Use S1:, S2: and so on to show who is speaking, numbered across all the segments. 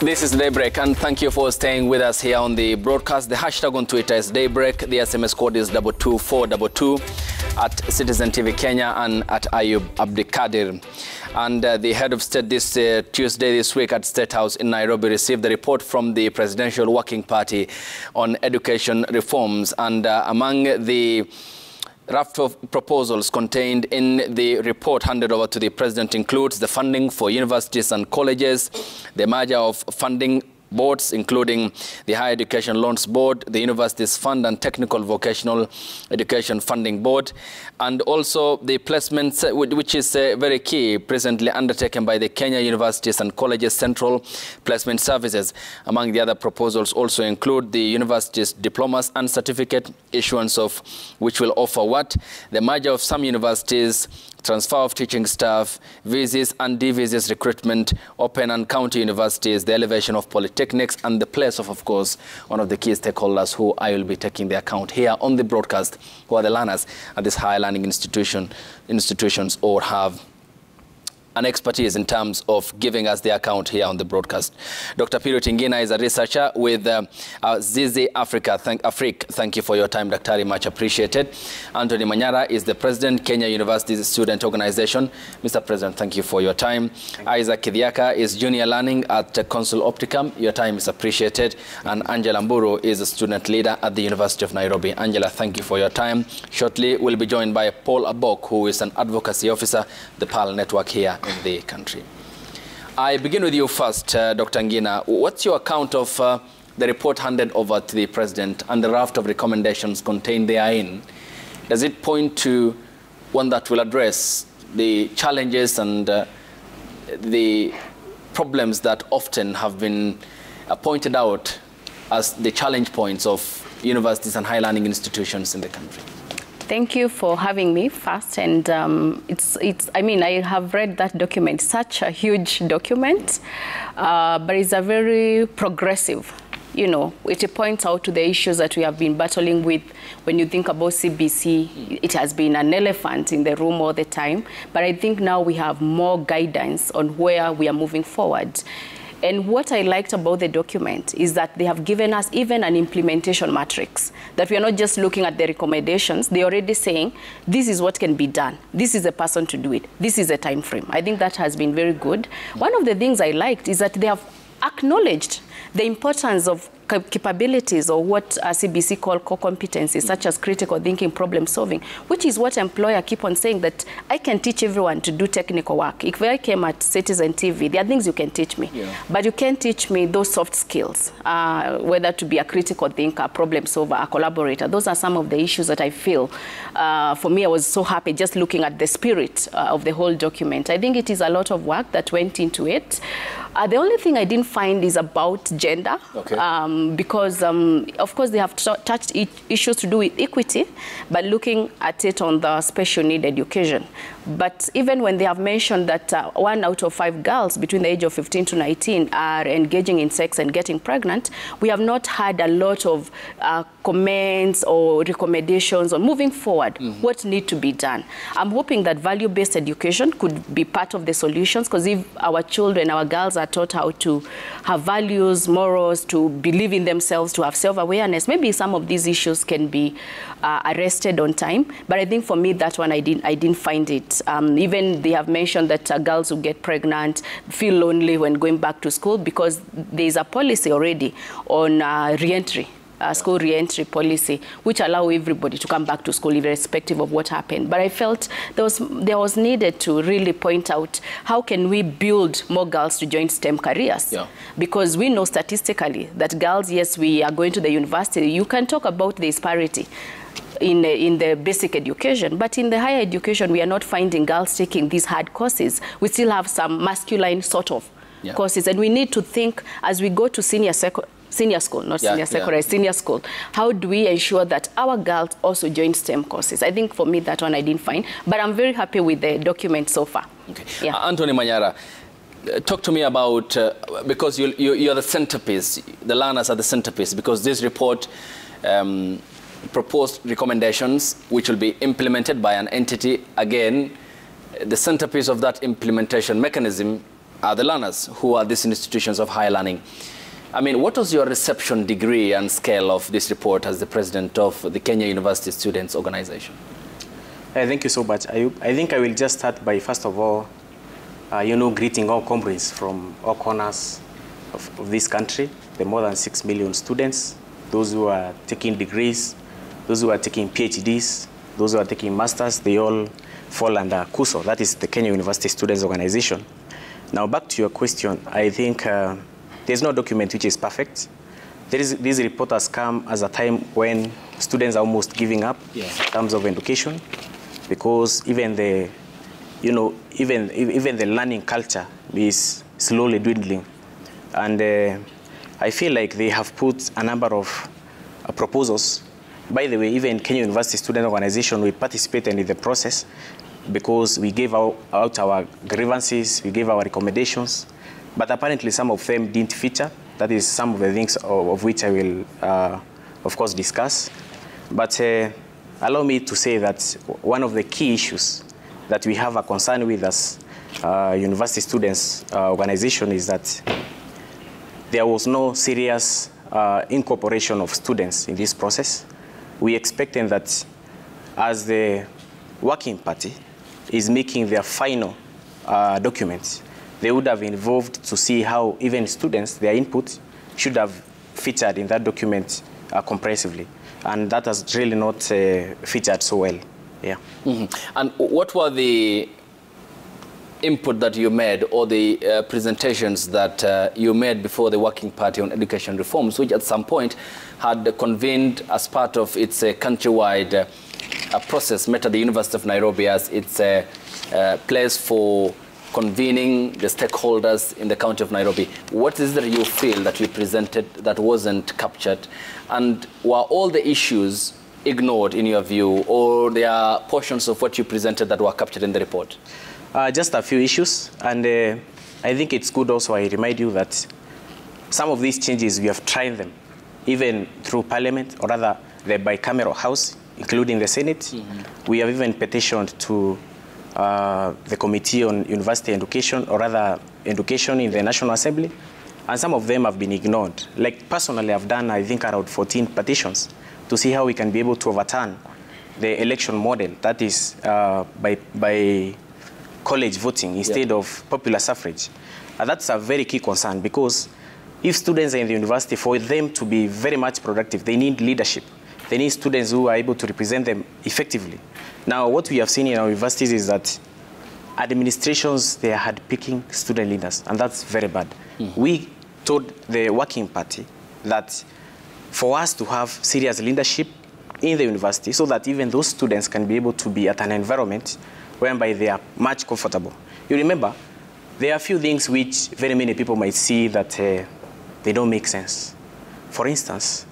S1: This is Daybreak, and thank you for staying with us here on the broadcast. The hashtag on Twitter is Daybreak. The SMS code is 22422 at Citizen TV Kenya and at Ayub Abdikadir. And the head of state this Tuesday this week at State House in Nairobi received the report from the Presidential Working Party on education reforms. And among the raft of proposals contained in the report handed over to the president includes the funding for universities and colleges, the merger of funding boards, including the Higher Education Loans Board, the Universities Fund and Technical Vocational Education Funding Board, and also the placements, which is very key, presently undertaken by the Kenya Universities and Colleges Central Placement Services. Among the other proposals also include the universities' diplomas and certificate issuance of which will offer what? The merger of some universities, transfer of teaching staff, visas and de-visas recruitment, open and county universities, the elevation of polytechnics, and the place of course, one of the key stakeholders who I will be taking the account here on the broadcast, who are the learners at this higher learning institutions or have an expertise in terms of giving us the account here on the broadcast. Dr. Piru Tingina is a researcher with Zizi Africa. Thank you for your time, Dr. Much appreciated. Anthony Manyara is the president, Kenya University Student Organization. Mr. President, thank you for your time. Isaac Kidiaka is junior learning at Consul Opticum. Your time is appreciated. And Angela Mburu is a student leader at the University of Nairobi. Angela, thank you for your time. Shortly, we'll be joined by Paul Abok, who is an advocacy officer, the PAL network here in the country. I begin with you first, Dr. Ngina. What's your account of the report handed over to the president and the raft of recommendations contained therein? Does it point to one that will address the challenges and the problems that often have been pointed out as the challenge points of universities and higher learning institutions in the country?
S2: Thank you for having me first, and I mean, I have read that document, such a huge document, but it's a very progressive, you know, it points out to the issues that we have been battling with. When you think about CBC, it has been an elephant in the room all the time, but I think now we have more guidance on where we are moving forward. And what I liked about the document is that they have given us even an implementation matrix, that we are not just looking at the recommendations. They're already saying, this is what can be done. This is a person to do it. This is a time frame. I think that has been very good. One of the things I liked is that they have acknowledged the importance of capabilities, or what CBC call core competencies, such as critical thinking, problem solving, which is what employer keep on saying, that I can teach everyone to do technical work. If I came at Citizen TV, there are things you can teach me, but you can't teach me those soft skills, whether to be a critical thinker, problem solver, a collaborator. Those are some of the issues that I feel. For me, I was so happy just looking at the spirit of the whole document. I think it is a lot of work that went into it. The only thing I didn't find is about gender, because of course they have touched issues to do with equity, but looking at it on the special need education. But even when they have mentioned that 1 out of 5 girls between the age of 15 to 19 are engaging in sex and getting pregnant, we have not had a lot of comments or recommendations on moving forward, what need to be done. I'm hoping that value-based education could be part of the solutions, because if our children, our girls are taught how to have values, morals, to believe in themselves, to have self-awareness, maybe some of these issues can be arrested on time. But I think for me, that one, I didn't find it. Even they have mentioned that girls who get pregnant feel lonely when going back to school, because there is a policy already on re-entry. School re-entry policy, which allow everybody to come back to school irrespective of what happened. But I felt there was needed to really point out, how can we build more girls to join STEM careers? Because we know statistically that girls, yes, we are going to the university. You can talk about the disparity in the basic education, but in the higher education, we are not finding girls taking these hard courses. We still have some masculine sort of courses, and we need to think as we go to senior school, not senior secondary, senior school. How do we ensure that our girls also join STEM courses? I think for me, that one I didn't find, but I'm very happy with the document so far.
S1: Okay. Anthony Manyara, talk to me about, because you're the centerpiece, the learners are the centerpiece, because this report proposed recommendations which will be implemented by an entity. Again, the centerpiece of that implementation mechanism are the learners who are these institutions of higher learning. I mean, what was your reception degree and scale of this report as the president of the Kenya University Students Organization?
S3: Thank you so much, Ayub. I think I will just start by, first of all, greeting all comrades from all corners of this country, the more than 6 million students, those who are taking degrees, those who are taking PhDs, those who are taking masters, they all fall under KUSO, that is the Kenya University Students Organization. Now, back to your question, I think there's no document which is perfect. These reports come as a time when students are almost giving up in terms of education, because even the learning culture is slowly dwindling. And I feel like they have put a number of proposals. By the way, even Kenya University Student Organization, we participated in the process because we gave out our grievances, we gave our recommendations, but apparently some of them didn't feature. That is some of the things of which I will, of course, discuss. But allow me to say that one of the key issues that we have a concern with as University Students Organization is that there was no serious incorporation of students in this process. We expected that as the working party is making their final documents, they would have involved to see how even students, their input, should have featured in that document comprehensively. And that has really not featured so well. Yeah.
S1: Mm-hmm. And what were the input that you made, or the presentations that you made before the Working Party on Education Reforms, which at some point had convened as part of its countrywide process, met at the University of Nairobi as its place for convening the stakeholders in the County of Nairobi? What is it that you feel that you presented that wasn't captured? And were all the issues ignored in your view, or there are portions of what you presented that were captured in the report?
S3: Just a few issues, and I think it's good also I remind you that some of these changes, we have tried them, even through Parliament, or rather the bicameral House, including the Senate. Mm-hmm. We have even petitioned to the Committee on University Education, or rather Education in the National Assembly, and some of them have been ignored. Like personally, I've done, I think, around 14 petitions to see how we can be able to overturn the election model, that is by college voting instead of popular suffrage. That's a very key concern, because if students are in the university, for them to be very much productive, they need leadership. They need students who are able to represent them effectively. Now, what we have seen in our universities is that administrations, they are hard-picking student leaders, and that's very bad. Mm-hmm. We told the Working Party that for us to have serious leadership in the university, so that even those students can be able to be at an environment whereby they are much comfortable. You remember, there are a few things which very many people might see that they don't make sense. For instance,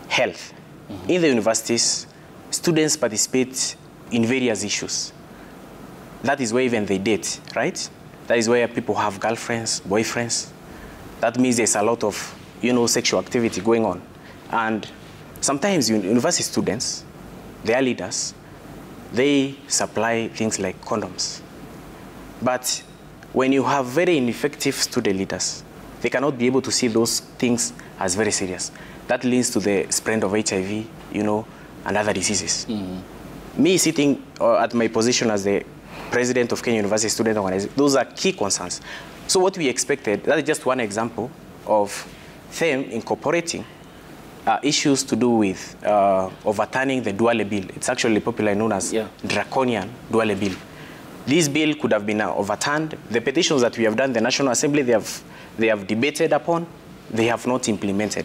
S3: health. Mm-hmm. In the universities, students participate in various issues. That is where even they date, right? That is where people have girlfriends, boyfriends. That means there's a lot of, sexual activity going on. And sometimes university students, their leaders, they supply things like condoms. But when you have very ineffective student leaders, they cannot be able to see those things as very serious. That leads to the spread of HIV, and other diseases. Mm-hmm. Me sitting at my position as the president of Kenya University Student Organization, those are key concerns. So what we expected, that is just one example of them incorporating issues to do with overturning the Duale Bill. It's actually popularly known as draconian Duale Bill. This bill could have been overturned. The petitions that we have done in the National Assembly, they have debated upon, they have not implemented.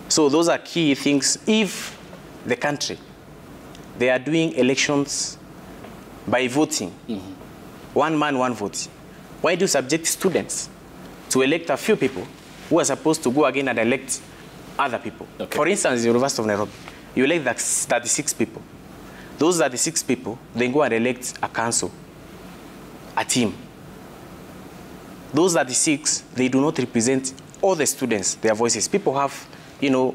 S3: So those are key things. If the country, they are doing elections by voting, mm-hmm. one man, one vote, why do you subject students to elect a few people who are supposed to go again and elect other people? Okay. For instance, the University of Nairobi, you elect 36 people. Those 36 people, they go and elect a council, a team. Those 36, they do not represent all the students, their voices. People have,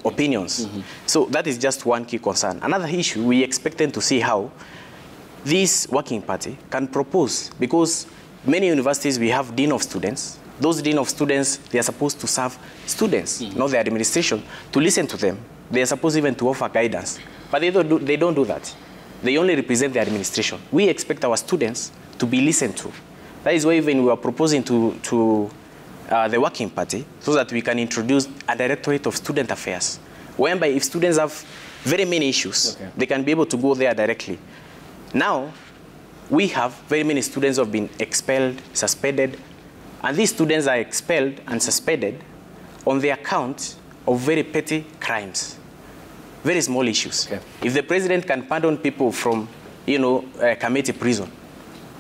S3: opinions. Mm-hmm. So that is just one key concern. Another issue, we expected to see how this Working Party can propose, because many universities, we have dean of students. Those dean of students, they are supposed to serve students, not the administration, to listen to them. They are supposed even to offer guidance. But they don't do that. They only represent the administration. We expect our students to be listened to. That is why even we are proposing to the Working Party, so that we can introduce a Directorate of Student Affairs, whereby if students have very many issues, they can be able to go there directly. Now, we have very many students who have been expelled, suspended, and these students are expelled and suspended on the account of very petty crimes, very small issues. If the president can pardon people from, Kamiti prison,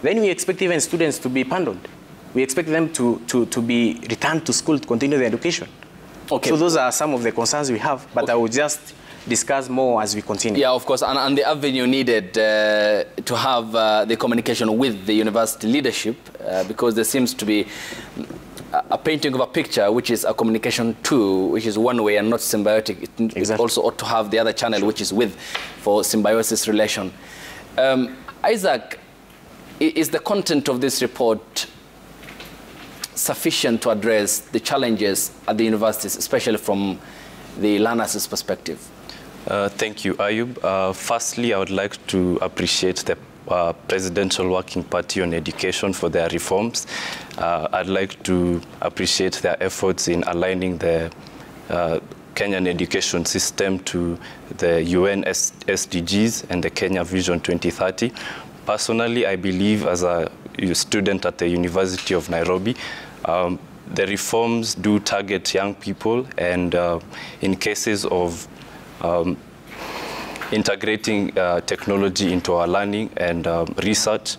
S3: then we expect even students to be pardoned. We expect them to be returned to school to continue their education. So those are some of the concerns we have, but I will just discuss more as we continue. Yeah,
S1: of course, and the avenue needed to have the communication with the university leadership, because there seems to be a painting of a picture which is a communication tool, which is one way and not symbiotic. It also ought to have the other channel, which is with, for symbiosis relation. Isaac, is the content of this report sufficient to address the challenges at the universities, especially from the learners' perspective?
S4: Thank you, Ayub. Firstly, I would like to appreciate the Presidential Working Party on Education for their reforms. I'd like to appreciate their efforts in aligning the Kenyan education system to the UN SDGs and the Kenya Vision 2030. Personally, I believe as a student at the University of Nairobi, the reforms do target young people, and in cases of integrating technology into our learning and research,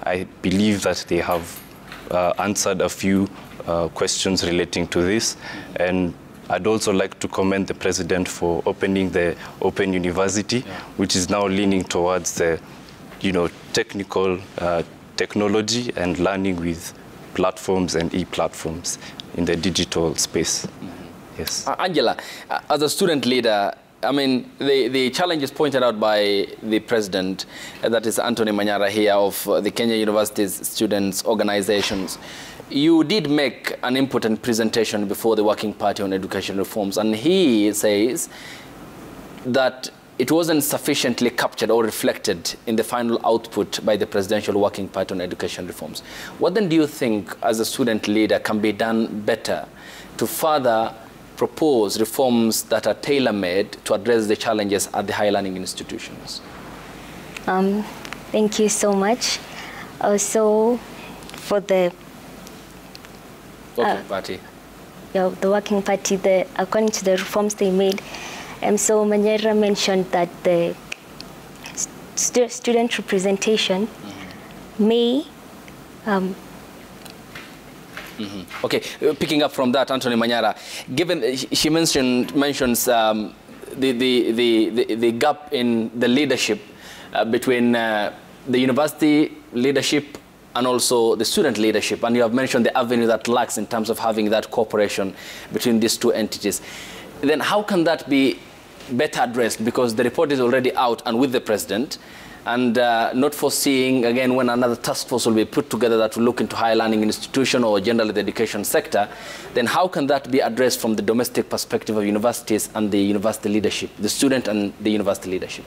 S4: I believe that they have answered a few questions relating to this. And I'd also like to commend the President for opening the Open University, which is now leaning towards the technical technology and learning with platforms and e-platforms in the digital space. Yes.
S1: Angela, as a student leader, I mean, the challenges pointed out by the President, that is Anthony Manyara here of the Kenya University's students' organizations, you did make an important presentation before the Working Party on Education Reforms, and he says that it wasn't sufficiently captured or reflected in the final output by the Presidential Working Party on Education Reforms. What then do you think, as a student leader, can be done better to further propose reforms that are tailor-made to address the challenges at the higher learning institutions?
S5: Thank you so much. Also, for the
S1: Working Party.
S5: The Working Party, according to the reforms they made, so Manyara mentioned that the student representation may
S1: Okay, picking up from that, Anthony Manyara, given she mentions the gap in the leadership between the university leadership and also the student leadership, and you have mentioned the avenue that lacks in terms of having that cooperation between these two entities, then how can that be better addressed? Because the report is already out and with the President, and not foreseeing, again, when another task force will be put together that will look into higher learning institution or generally the education sector, then how can that be addressed from the domestic perspective of universities and the university leadership, the student and the university leadership?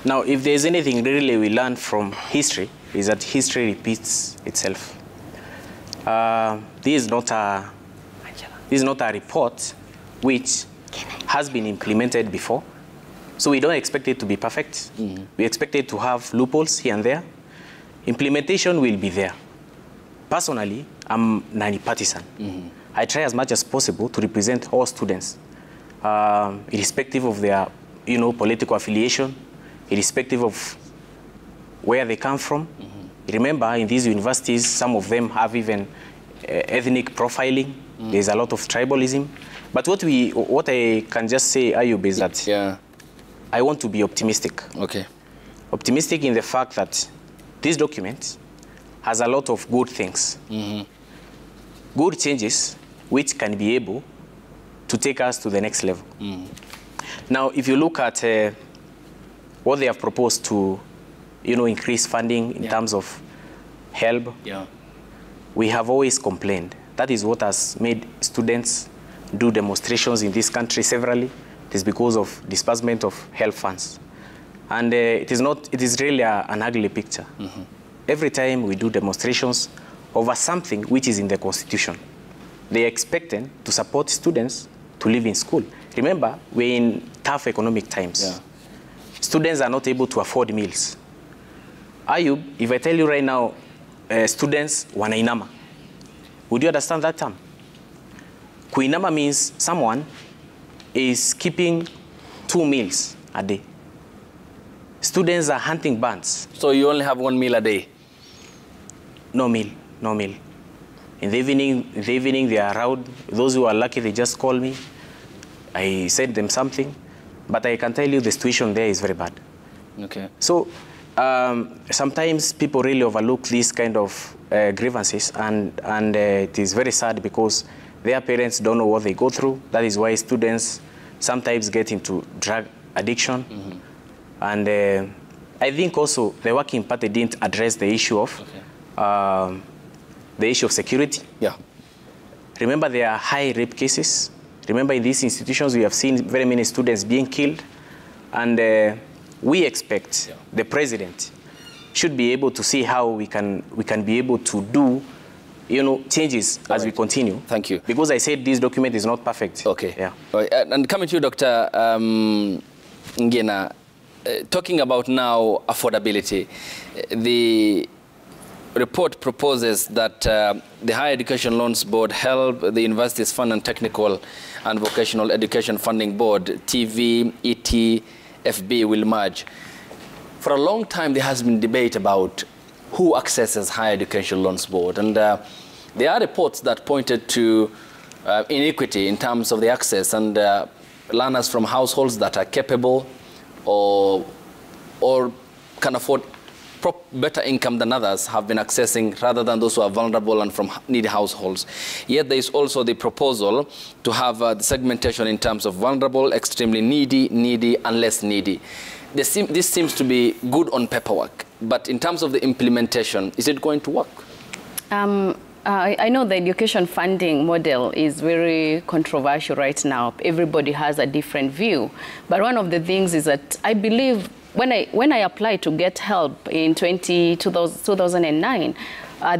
S3: Now, if there's anything really we learn from history, is that history repeats itself. This is not a report which has been implemented before. So we don't expect it to be perfect. We expect it to have loopholes here and there. Implementation will be there. Personally, I'm non-partisan. I try as much as possible to represent all students, irrespective of their, political affiliation, irrespective of where they come from. Remember, in these universities, some of them have even ethnic profiling. There's a lot of tribalism. But what I can just say, Ayub, is that I want to be optimistic.
S1: Okay.
S3: Optimistic in the fact that this document has a lot of good things. Good changes which can be able to take us to the next level. Now, if you look at what they have proposed to, increase funding in terms of HELB, we have always complained. That is what has made students do demonstrations in this country severally. It is because of disbursement of health funds. And it is really an ugly picture. Every time we do demonstrations over something which is in the Constitution, they are expecting to support students to live in school. Remember, we're in tough economic times.
S1: Yeah.
S3: Students are not able to afford meals. Ayub, if I tell you right now, students wanainama, would you understand that term? Kuinama means someone is keeping 2 meals a day. Students are hunting birds.
S1: So you only have 1 meal a day?
S3: No meal, no meal. In the evening they are around. Those who are lucky, they just call me. I send them something. But I can tell you the situation there is very bad.
S1: Okay.
S3: So sometimes people really overlook these kind of grievances, and it is very sad because their parents don't know what they go through. That is why students sometimes get into drug addiction. And I think also the Working Party didn't address the issue of security.
S1: Yeah.
S3: Remember, there are high rape cases. Remember, in these institutions, we have seen very many students being killed. And we expect the president should be able to see how we can be able to do, changes as we continue.
S1: Thank you.
S3: Because I said this document is not perfect.
S1: Okay.
S3: Yeah.
S1: And coming to you, Dr. Ngina, talking about now affordability, the report proposes that the Higher Education Loans Board, HELB, the Universities Fund and Technical and Vocational Education Funding Board, TV, ET, FB will merge. For a long time, there has been debate about who accesses Higher Education Loans Board. And there are reports that pointed to inequity in terms of the access, and learners from households that are capable or can afford better income than others have been accessing, rather than those who are vulnerable and from needy households. Yet there is also the proposal to have the segmentation in terms of vulnerable, extremely needy, and less needy. This seems to be good on paperwork, but in terms of the implementation, is it going to work?
S2: I know the education funding model is very controversial right now. Everybody has a different view. But one of the things is that I believe when I applied to get help in 2009,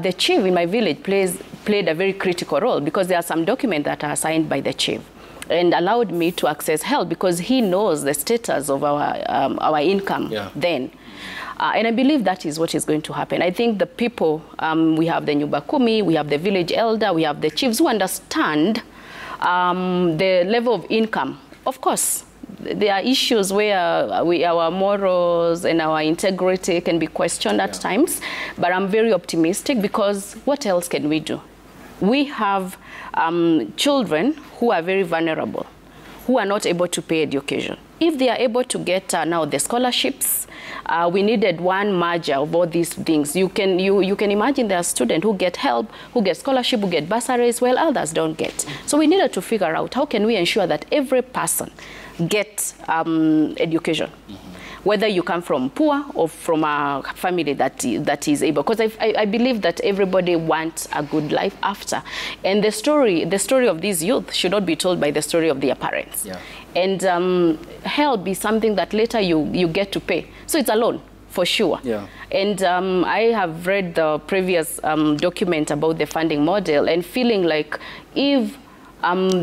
S2: the chief in my village played a very critical role, because there are some documents that are signed by the chief and allowed me to access help, because he knows the status of our income then. And I believe that is what is going to happen. I think the people, we have the Nyubakumi, we have the village elder, we have the chiefs who understand the level of income. Of course, there are issues where our morals and our integrity can be questioned at times, but I'm very optimistic, because what else can we do? We have children who are very vulnerable, who are not able to pay education. If they are able to get now the scholarships, we needed one merger of all these things. You can imagine there are students who get help, who get scholarship, who get bursaries, while others don't get. So we needed to figure out how can we ensure that every person gets education. Whether you come from poor or from a family that is able. Because I believe that everybody wants a good life after. And the story of these youth should not be told by the story of their parents. Yeah. And help is something that later you get to pay. So it's a loan, for sure. Yeah. And I have read the previous document about the funding model, and feeling like if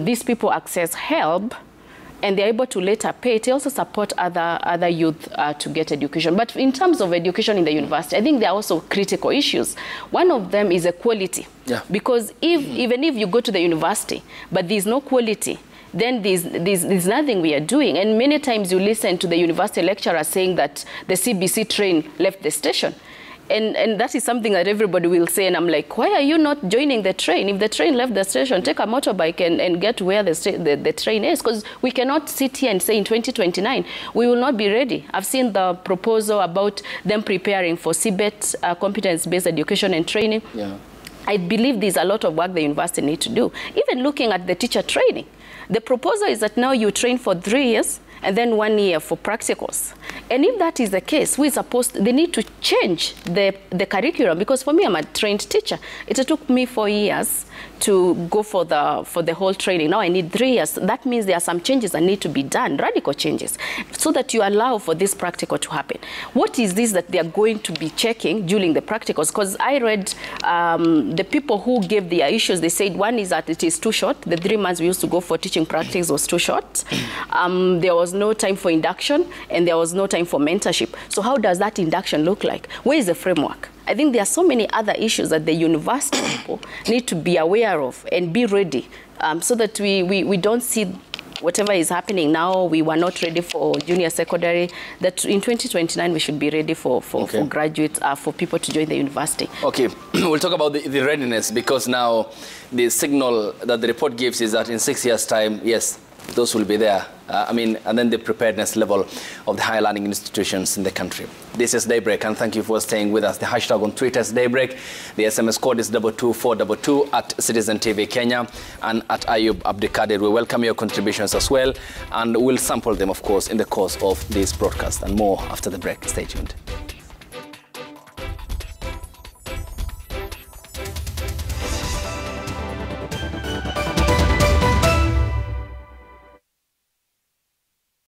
S2: these people access help, and they're able to later pay, it also support other youth to get education. But in terms of education in the university, I think there are also critical issues. One of them is equality. Yeah. Because even if you go to the university, but there's no quality, then there's nothing we are doing. And many times you listen to the university lecturer saying that the CBC train left the station. And that is something that everybody will say, and I'm like, why are you not joining the train? If the train left the station, take a motorbike and get to where the train is, because we cannot sit here and say in 2029, we will not be ready. I've seen the proposal about them preparing for CBET, competence-based education and training. Yeah. I believe there's a lot of work the university needs to do. Even looking at the teacher training, the proposal is that now you train for 3 years, and then 1 year for practicals. And if that is the case, they need to change the curriculum, because for me, I'm a trained teacher. It took me 4 years to go for the whole training. Now I need 3 years. That means there are some changes that need to be done, radical changes, so that you allow for this practical to happen. What is this that they are going to be checking during the practicals? Because I read the people who gave their issues, they said one is that it is too short. The 3 months we used to go for teaching practice was too short. There was no time for induction, and there was no time for mentorship. So how does that induction look like? Where is the framework? I think there are so many other issues that the university people need to be aware of and be ready, so that we don't see whatever is happening now. We were not ready for junior secondary, that in 2029 we should be ready for graduates, for people to join the university. Okay,
S1: we'll talk about the readiness, because now the signal that the report gives is that in 6 years' time, yes, those will be there. And then the preparedness level of the higher learning institutions in the country. This is Daybreak, and thank you for staying with us. The hashtag on Twitter is Daybreak. The SMS code is 22422 at Citizen TV Kenya and at Ayub Abdikadir. We welcome your contributions as well, and we'll sample them, of course, in the course of this broadcast, and more after the break. Stay tuned.